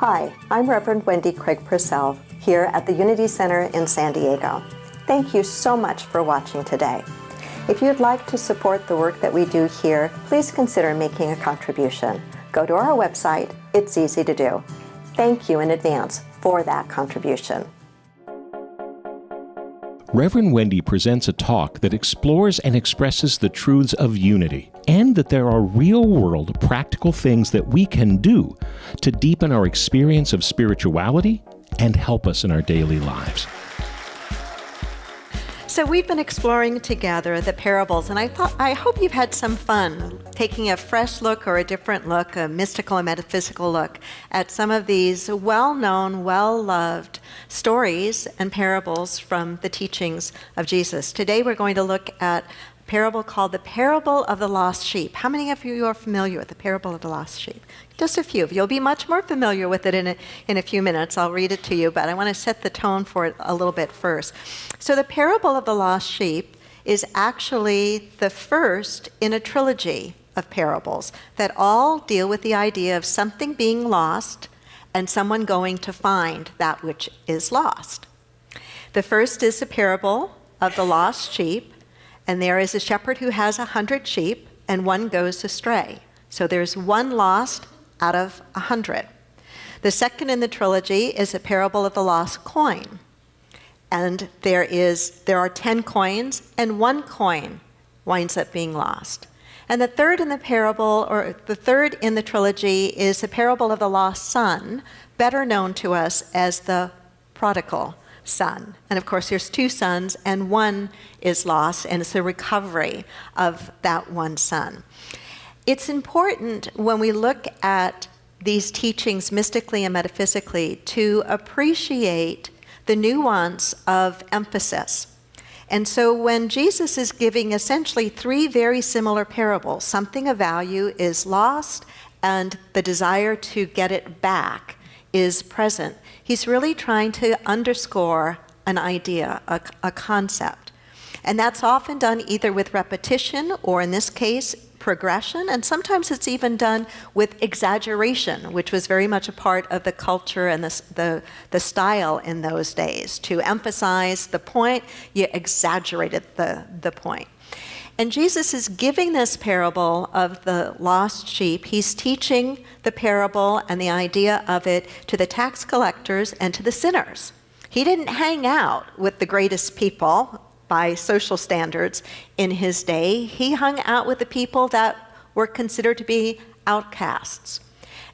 Hi, I'm Reverend Wendy Craig-Purcell here at the Unity Center in San Diego. Thank you so much for watching today. If you'd like to support the work that we do here, please consider making a contribution. Go to our website. It's easy to do. Thank you in advance for that contribution. Reverend Wendy presents a talk that explores and expresses the truths of unity, and that there are real-world practical things that we can do to deepen our experience of spirituality and help us in our daily lives. So we've been exploring together the parables, and I hope you've had some fun taking a fresh look or a different look, a mystical and metaphysical look at some of these well-known, well-loved stories and parables from the teachings of Jesus. Today we're going to look at a parable called the Parable of the Lost Sheep. How many of you are familiar with the Parable of the Lost Sheep? Just a few. You'll be much more familiar with it in a few minutes. I'll read it to you, but I want to set the tone for it a little bit first. So the Parable of the Lost Sheep is actually the first in a trilogy of parables that all deal with the idea of something being lost and someone going to find that which is lost. The first is the Parable of the Lost Sheep, and there is a shepherd who has 100 sheep, and one goes astray. So there's one lost out of 100. The second in the trilogy is a Parable of the Lost Coin. And there are 10 coins, and one coin winds up being lost. And the third in the parable, or the third in the trilogy, is the Parable of the Lost Son, better known to us as the prodigal son. And of course, there's two sons, and one is lost, and it's the recovery of that one son. It's important when we look at these teachings mystically and metaphysically to appreciate the nuance of emphasis. And so when Jesus is giving essentially three very similar parables, something of value is lost and the desire to get it back is present, he's really trying to underscore an idea, a concept. And that's often done either with repetition or, in this case, progression, and sometimes it's even done with exaggeration, which was very much a part of the culture and the style in those days. To emphasize the point, you exaggerated the point. And Jesus is giving this parable of the lost sheep. He's teaching the parable and the idea of it to the tax collectors and to the sinners. He didn't hang out with the greatest people by social standards in his day. He hung out with the people that were considered to be outcasts.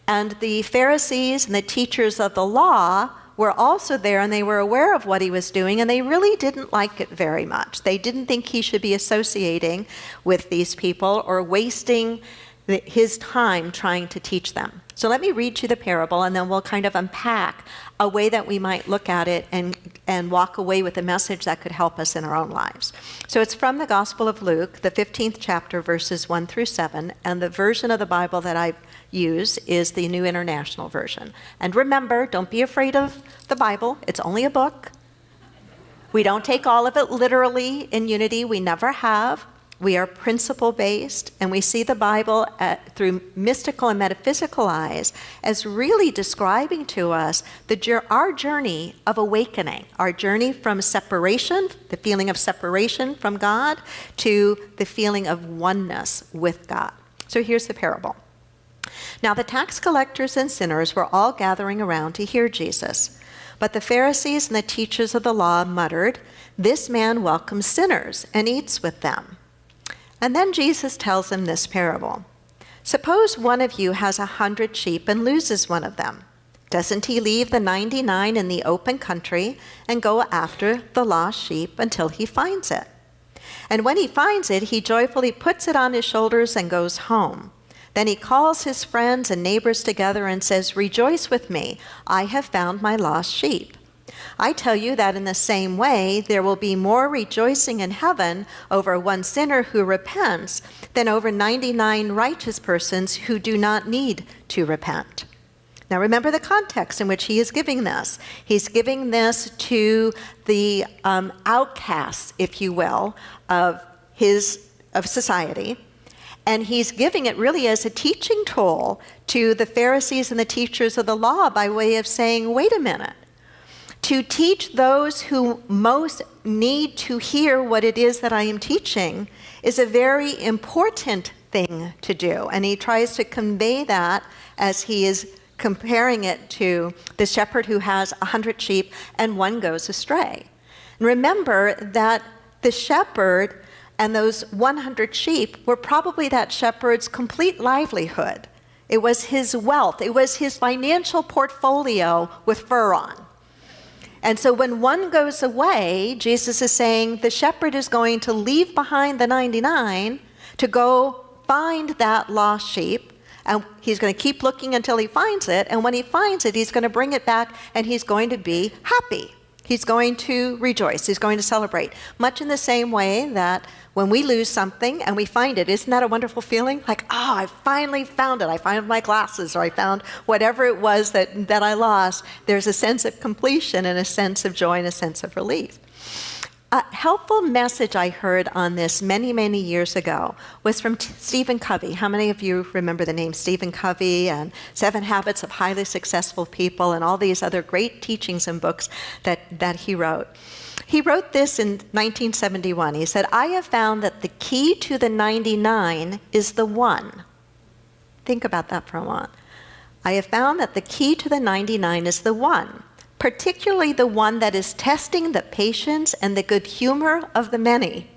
And the Pharisees and the teachers of the law were also there, and they were aware of what he was doing, and they really didn't like it very much. They didn't think he should be associating with these people or wasting his time trying to teach them. So let me read you the parable, and then we'll kind of unpack a way that we might look at it and walk away with a message that could help us in our own lives. So it's from the Gospel of Luke, the 15th chapter, verses 1 through 7, and the version of the Bible that I use is the New International Version. And remember, don't be afraid of the Bible. It's only a book. We don't take all of it literally in Unity. We never have. We are principle-based, and we see the Bible through mystical and metaphysical eyes as really describing to us our journey of awakening, our journey from separation, the feeling of separation from God, to the feeling of oneness with God. So here's the parable. Now the tax collectors and sinners were all gathering around to hear Jesus. But the Pharisees and the teachers of the law muttered, "This man welcomes sinners and eats with them." And then Jesus tells them this parable. Suppose one of you has 100 sheep and loses one of them. Doesn't he leave the 99 in the open country and go after the lost sheep until he finds it? And when he finds it, he joyfully puts it on his shoulders and goes home. Then he calls his friends and neighbors together and says, "Rejoice with me, I have found my lost sheep." I tell you that in the same way, there will be more rejoicing in heaven over one sinner who repents than over 99 righteous persons who do not need to repent. Now remember the context in which he is giving this. He's giving this to the outcasts, if you will, of society. And he's giving it really as a teaching tool to the Pharisees and the teachers of the law by way of saying, wait a minute. To teach those who most need to hear what it is that I am teaching is a very important thing to do. And he tries to convey that as he is comparing it to the shepherd who has 100 sheep and one goes astray. And remember that the shepherd and those 100 sheep were probably that shepherd's complete livelihood. It was his wealth. It was his financial portfolio with fur on. And so when one goes away, Jesus is saying the shepherd is going to leave behind the 99 to go find that lost sheep. And he's going to keep looking until he finds it. And when he finds it, he's going to bring it back and he's going to be happy. He's going to rejoice. He's going to celebrate. Much in the same way that when we lose something and we find it, isn't that a wonderful feeling? Like, oh, I finally found it. I found my glasses, or I found whatever it was that I lost. There's a sense of completion and a sense of joy and a sense of relief. A helpful message I heard on this many, many years ago was from Stephen Covey. How many of you remember the name Stephen Covey and 7 Habits of Highly Successful People and all these other great teachings and books that he wrote? He wrote this in 1971. He said, I have found that the key to the 99 is the 1. Think about that for a moment. I have found that the key to the 99 is the 1. Particularly the one that is testing the patience and the good humor of the many.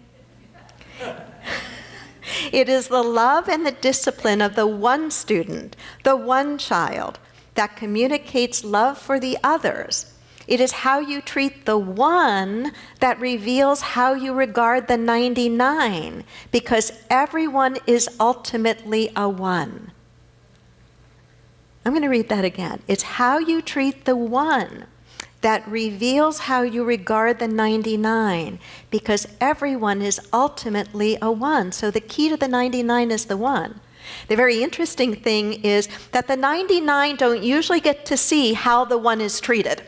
It is the love and the discipline of the one student, the one child, that communicates love for the others. It is how you treat the one that reveals how you regard the 99, because everyone is ultimately a one. I'm going to read that again. It's how you treat the one that reveals how you regard the 99, because everyone is ultimately a one. So the key to the 99 is the one. The very interesting thing is that the 99 don't usually get to see how the one is treated.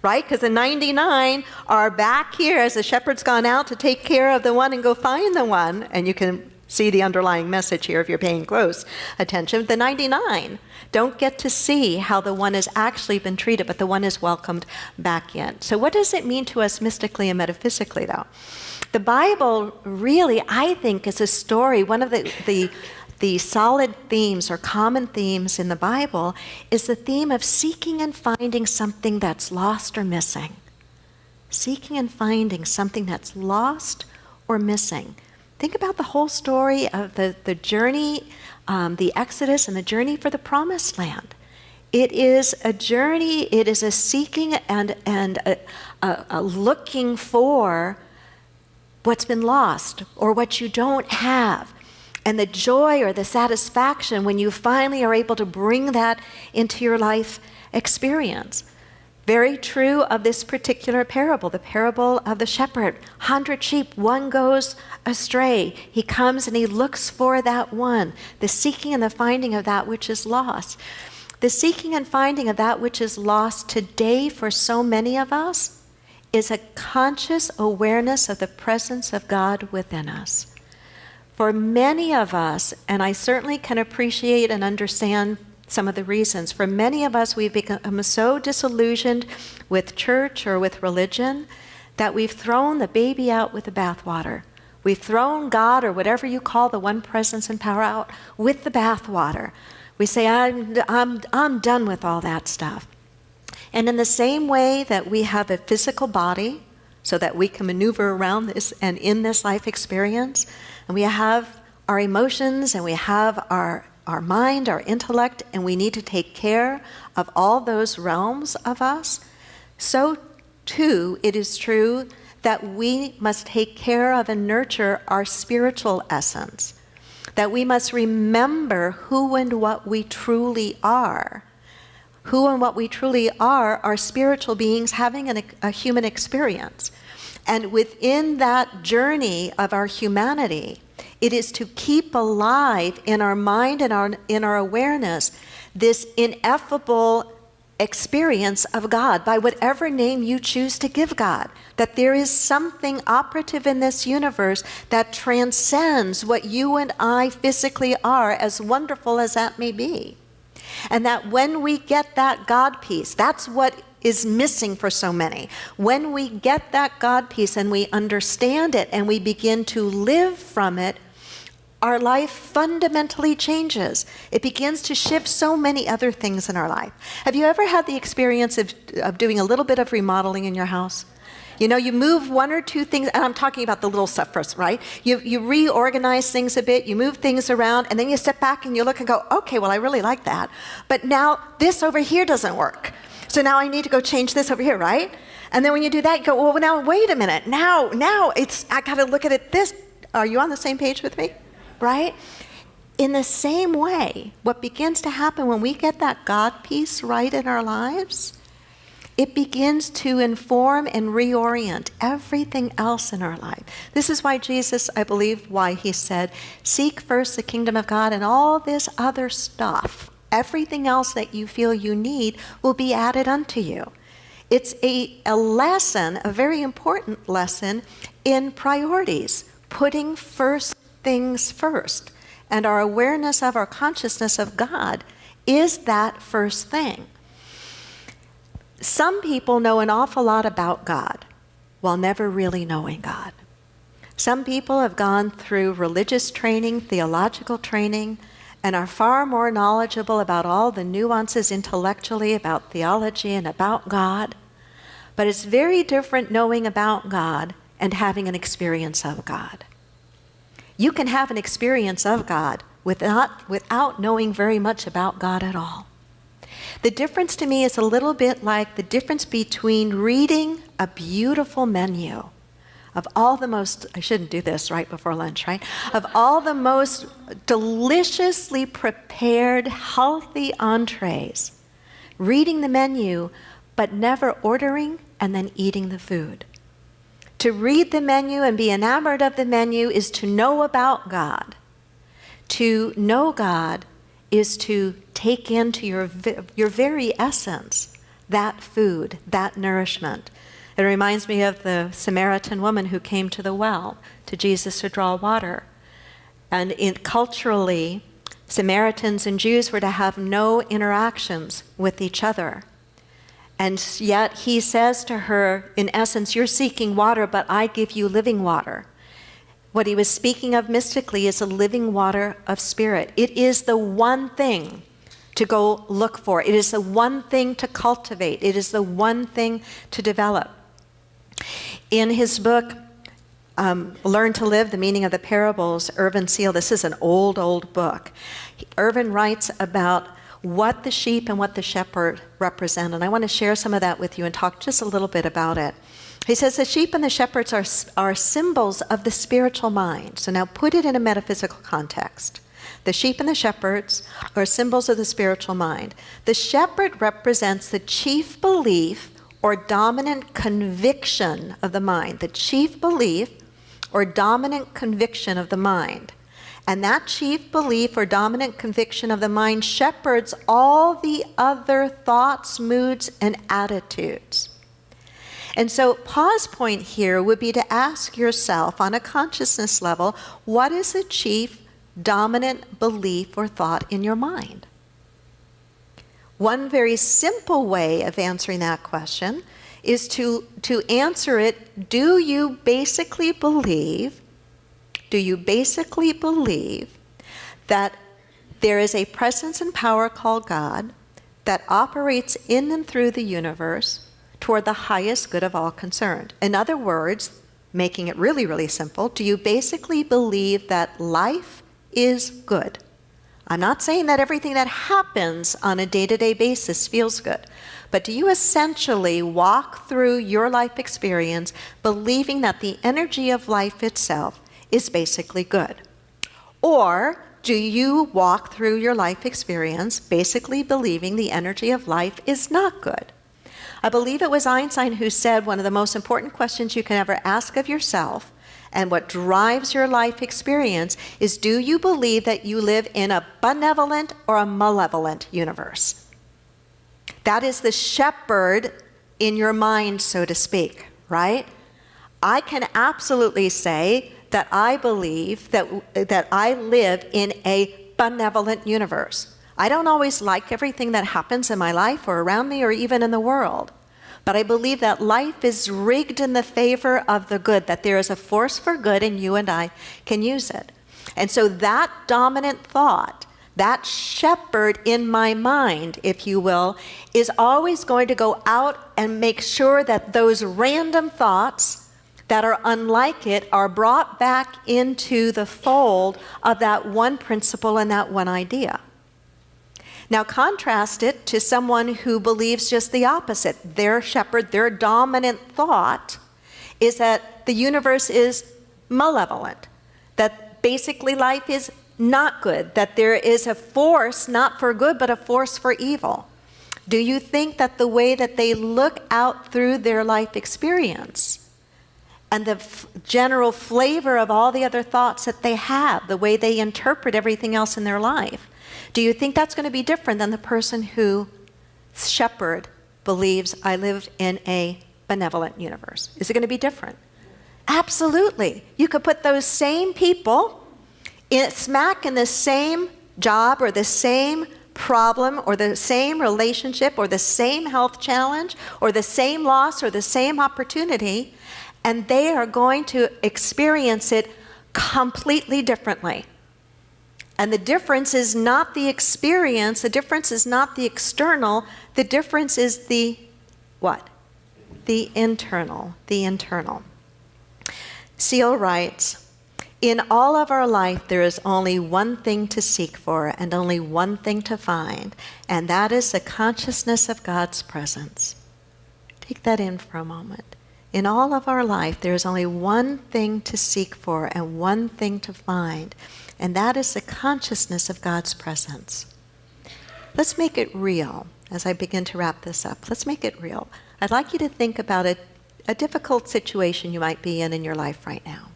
Right? Because the 99 are back here as the shepherd's gone out to take care of the one and go find the one. And you can see the underlying message here if you're paying close attention. The 99 don't get to see how the one has actually been treated, but the one is welcomed back in. So what does it mean to us mystically and metaphysically, though? The Bible really, I think, is a story. One of the solid themes or common themes in the Bible is the theme of seeking and finding something that's lost or missing. Seeking and finding something that's lost or missing. Think about the whole story of the journey, the Exodus and the journey for the Promised Land. It is a journey, it is a seeking and a looking for what's been lost or what you don't have. And the joy or the satisfaction when you finally are able to bring that into your life experience. Very true of this particular parable, the parable of the shepherd. 100 sheep, one goes astray. He comes and he looks for that one. The seeking and the finding of that which is lost. The seeking and finding of that which is lost today for so many of us is a conscious awareness of the presence of God within us. For many of us, and I certainly can appreciate and understand some of the reasons, for many of us we've become so disillusioned with church or with religion that we've thrown the baby out with the bathwater. We've thrown God or whatever you call the one presence and power out with the bathwater. We say, I'm done with all that stuff. And in the same way that we have a physical body so that we can maneuver around this and in this life experience, and we have our emotions and we have our mind, our intellect, and we need to take care of all those realms of us, so too it is true that we must take care of and nurture our spiritual essence, that we must remember who and what we truly are. Who and what we truly are spiritual beings having a human experience. And within that journey of our humanity, it is to keep alive in our mind and in our awareness this ineffable experience of God by whatever name you choose to give God. That there is something operative in this universe that transcends what you and I physically are, as wonderful as that may be. And that when we get that God piece, that's what is missing for so many. When we get that God piece and we understand it and we begin to live from it, our life fundamentally changes. It begins to shift so many other things in our life. Have you ever had the experience of doing a little bit of remodeling in your house? You know, you move one or two things, and I'm talking about the little stuff first, right? You reorganize things a bit, you move things around, and then you step back and you look and go, okay, well, I really like that. But now this over here doesn't work. So now I need to go change this over here, right? And then when you do that, you go, well, now wait a minute. Now I got to look at it this. Are you on the same page with me? Right? In the same way, what begins to happen when we get that God piece right in our lives, it begins to inform and reorient everything else in our life. This is why Jesus, I believe, why he said, seek first the kingdom of God, and all this other stuff, everything else that you feel you need, will be added unto you. It's a lesson, a very important lesson in priorities, putting first things first. And our awareness of our consciousness of God is that first thing. Some people know an awful lot about God while never really knowing God. Some people have gone through religious training, theological training, and are far more knowledgeable about all the nuances intellectually about theology and about God. But it's very different knowing about God and having an experience of God. You can have an experience of God without knowing very much about God at all. The difference to me is a little bit like the difference between reading a beautiful menu of all the most, I shouldn't do this right before lunch, right? Of all the most deliciously prepared, healthy entrees, reading the menu, but never ordering and then eating the food. To read the menu and be enamored of the menu is to know about God. To know God is to take into your very essence that food, that nourishment. It reminds me of the Samaritan woman who came to the well to Jesus to draw water. And culturally, Samaritans and Jews were to have no interactions with each other. And yet he says to her, in essence, you're seeking water, but I give you living water. What he was speaking of mystically is a living water of spirit. It is the one thing to go look for. It is the one thing to cultivate. It is the one thing to develop. In his book, Learn to Live, The Meaning of the Parables, Irvin Seal, this is an old book. Irvin writes about what the sheep and what the shepherd represent. And I want to share some of that with you and talk just a little bit about it. He says the sheep and the shepherds are symbols of the spiritual mind. So now put it in a metaphysical context. The sheep and the shepherds are symbols of the spiritual mind. The shepherd represents the chief belief or dominant conviction of the mind. The chief belief or dominant conviction of the mind. And that chief belief or dominant conviction of the mind shepherds all the other thoughts, moods, and attitudes. And so pause point here would be to ask yourself on a consciousness level, what is the chief dominant belief or thought in your mind? One very simple way of answering that question is to answer it, do you basically believe that there is a presence and power called God that operates in and through the universe toward the highest good of all concerned? In other words, making it really, really simple, do you basically believe that life is good? I'm not saying that everything that happens on a day-to-day basis feels good, but do you essentially walk through your life experience believing that the energy of life itself is basically good? Or do you walk through your life experience basically believing the energy of life is not good? I believe it was Einstein who said one of the most important questions you can ever ask of yourself and what drives your life experience is, do you believe that you live in a benevolent or a malevolent universe? That is the shepherd in your mind, so to speak, right? I can absolutely say that I believe that I live in a benevolent universe. I don't always like everything that happens in my life or around me or even in the world. But I believe that life is rigged in the favor of the good, that there is a force for good and you and I can use it. And so that dominant thought, that shepherd in my mind, if you will, is always going to go out and make sure that those random thoughts that are unlike it are brought back into the fold of that one principle and that one idea. Now contrast it to someone who believes just the opposite. Their shepherd, their dominant thought is that the universe is malevolent, that basically life is not good, that there is a force not for good but a force for evil. Do you think that the way that they look out through their life experience and the general flavor of all the other thoughts that they have, the way they interpret everything else in their life, do you think that's going to be different than the person who shepherd believes I live in a benevolent universe? Is it going to be different? Absolutely. You could put those same people smack in the same job or the same problem or the same relationship or the same health challenge or the same loss or the same opportunity, and they are going to experience it completely differently. And the difference is not the experience, the difference is not the external, the difference is the what? The internal, the internal. Seal writes, in all of our life there is only one thing to seek for and only one thing to find, and that is the consciousness of God's presence. Take that in for a moment. In all of our life there is only one thing to seek for and one thing to find, and that is the consciousness of God's presence. Let's make it real as I begin to wrap this up. Let's make it real. I'd like you to think about a difficult situation you might be in your life right now.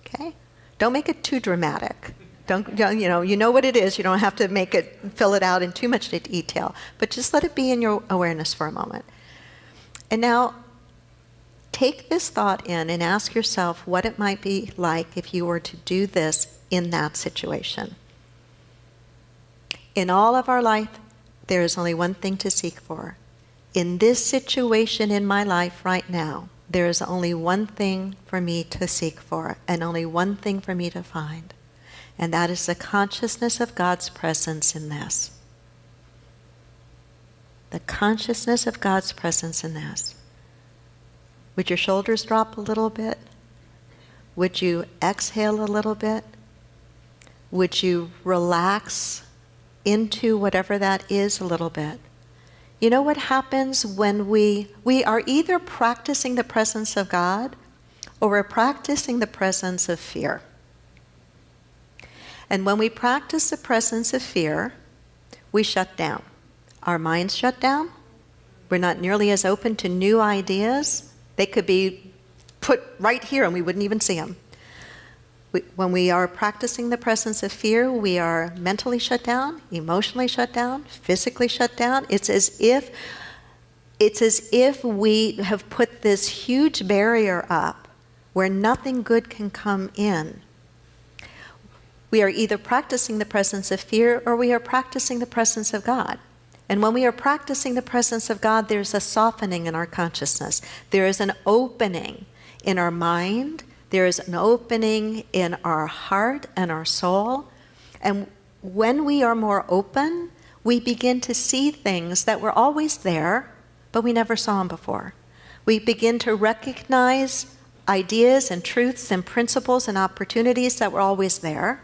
Okay? Don't make it too dramatic. You know what it is. You don't have to fill it out in too much detail, but just let it be in your awareness for a moment. And now, take this thought in and ask yourself what it might be like if you were to do this in that situation. In all of our life, there is only one thing to seek for. In this situation in my life right now, there is only one thing for me to seek for and only one thing for me to find. And that is the consciousness of God's presence in this. The consciousness of God's presence in this. Would your shoulders drop a little bit? Would you exhale a little bit? Would you relax into whatever that is a little bit? You know what happens when we are either practicing the presence of God or we're practicing the presence of fear. And when we practice the presence of fear, we shut down. Our minds shut down. We're not nearly as open to new ideas. They could be put right here and we wouldn't even see them. When we are practicing the presence of fear, we are mentally shut down, emotionally shut down, physically shut down. It's as if we have put this huge barrier up where nothing good can come in. We are either practicing the presence of fear or we are practicing the presence of God. And when we are practicing the presence of God, there's a softening in our consciousness. There is an opening in our mind. There is an opening in our heart and our soul. And when we are more open, we begin to see things that were always there, but we never saw them before. We begin to recognize ideas and truths and principles and opportunities that were always there,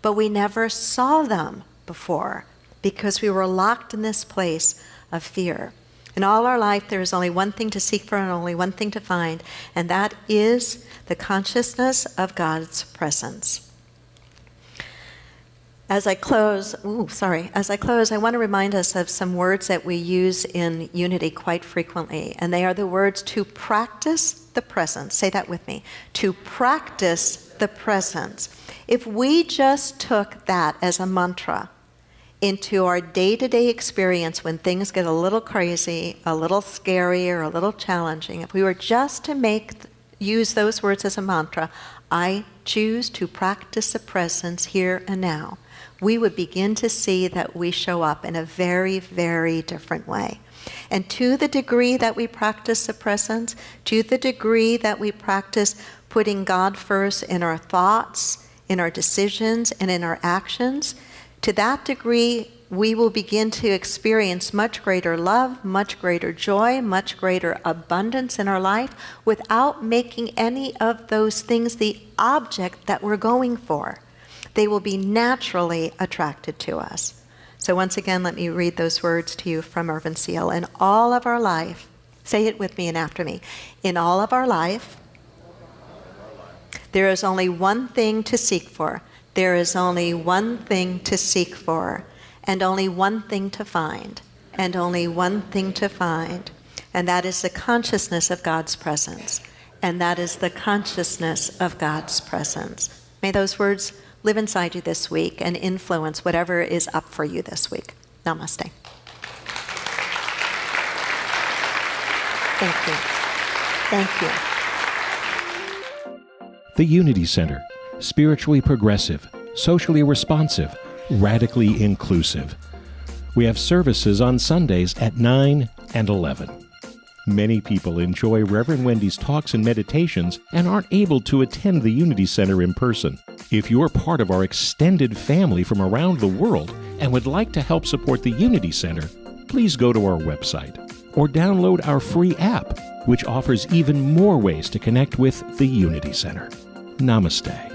but we never saw them before because we were locked in this place of fear. In all our life, there is only one thing to seek for and only one thing to find, and that is the consciousness of God's presence. As I close, I want to remind us of some words that we use in Unity quite frequently, and they are the words to practice the presence. Say that with me. To practice the presence. If we just took that as a mantra into our day-to-day experience when things get a little crazy, a little scary, or a little challenging, if we were just to use those words as a mantra, I choose to practice the presence here and now, we would begin to see that we show up in a very, very different way. And to the degree that we practice the presence, to the degree that we practice putting God first in our thoughts, in our decisions, and in our actions, to that degree, we will begin to experience much greater love, much greater joy, much greater abundance in our life without making any of those things the object that we're going for. They will be naturally attracted to us. So once again, let me read those words to you from Irvin Seal. In all of our life, say it with me and after me. In all of our life, there is only one thing to seek for. There is only one thing to seek for, and only one thing to find, and only one thing to find, and that is the consciousness of God's presence. And that is the consciousness of God's presence. May those words live inside you this week and influence whatever is up for you this week. Namaste. Thank you. Thank you. The Unity Center. Spiritually progressive, socially responsive, radically inclusive. We have services on Sundays at 9 and 11. Many people enjoy Reverend Wendy's talks and meditations and aren't able to attend the Unity Center in person. If you're part of our extended family from around the world and would like to help support the Unity Center, please go to our website or download our free app, which offers even more ways to connect with the Unity Center. Namaste.